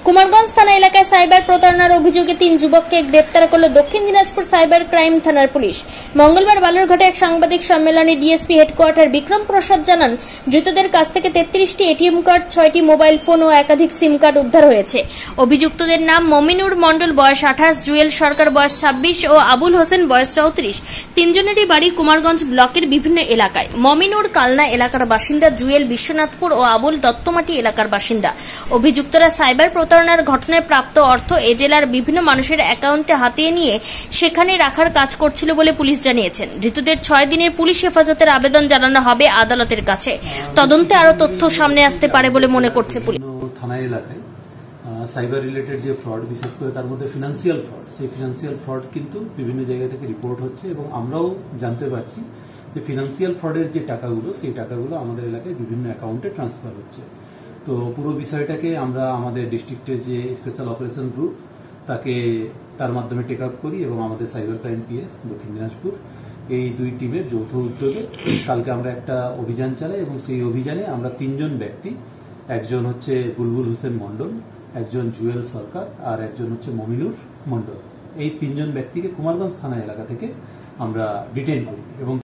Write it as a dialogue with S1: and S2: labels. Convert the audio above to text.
S1: কুমারগঞ্জ থানা এলাকায় সাইবার প্রতারণার অভিযোগে ৩ যুবককে গ্রেপ্তার করল দক্ষিণ দিনাজপুর সাইবার ক্রাইম থানার পুলিশ। মঙ্গলবার বালুরঘাটে এক সাংবাদিক সম্মেলনে ডিএসপি হেডকোয়ার্টার বিক্রম প্রসাদ জানান, ধৃতদের কাছ থেকে ৩৩টি এটিএম কার্ড, 6টি মোবাইল ফোন ও একাধিক সিম কার্ড উদ্ধার হয়েছে। অভিযুক্তদের নাম মমিনুর মণ্ডল, বয়স 28, জুয়েল সরকার, বয়স 26 ও আবুল হোসেন, বয়স 34। তিনজনেরই বাড়ি কুমারগঞ্জ ব্লকের বিভিন্ন এলাকায়। মমিনুর কালনা এলাকার বাসিন্দা, জুয়েল বিশ্বনাথপুর ও আবুল দত্তমাটি এলাকার বাসিন্দা। অভিযুক্তরা সাইবার প্রতারণার ঘটনায় প্রাপ্ত অর্থ এ জেলার বিভিন্ন মানুষের অ্যাকাউন্টে হাতিয়ে নিয়ে সেখানে রাখার কাজ করছিল বলে পুলিশ জানিয়েছেন। ধৃতদের 6 দিনের পুলিশ হেফাজতের আবেদন জানানো হবে আদালতের কাছে। তদন্তে আরো তথ্য সামনে আসতে পারে বলে মনে করছে পুলিশ।
S2: থানা এলাকায় সাইবার রিলেটেড যে ফ্রড, বিশেষ করে তার মধ্যে ফিনান্সিয়াল ফ্রড, সেই ফিনান্সিয়াল ফ্রড কিন্তু বিভিন্ন জায়গা থেকে রিপোর্ট হচ্ছে এবং আমরাও জানতে পারছি যে ফিনান্সিয়াল ফ্রডের যে টাকাগুলো, সেই টাকাগুলো আমাদের এলাকায় বিভিন্ন অ্যাকাউন্টে ট্রান্সফার হচ্ছে। তো পুরো বিষয়টাকে আমরা আমাদের ডিস্ট্রিক্টের যে স্পেশাল অপারেশন গ্রুপ তার মাধ্যমে টেক আপ করি এবং আমাদের সাইবার ক্রাইম পিএস দক্ষিণ দিনাজপুর, এই 2 টিমের যৌথ উদ্যোগে কালকে আমরা একটা অভিযান চালাই এবং সেই অভিযানে আমরা 3 জন ব্যক্তি, একজন হচ্ছে বুলবুল হোসেন মণ্ডল, একজন জুয়েল সরকার আর একজন হচ্ছে মমিনুর মণ্ডল, এই 3 জন ব্যক্তিকে কুমারগঞ্জ থানা এলাকা থেকে আমরা ডিটেইন করি এবং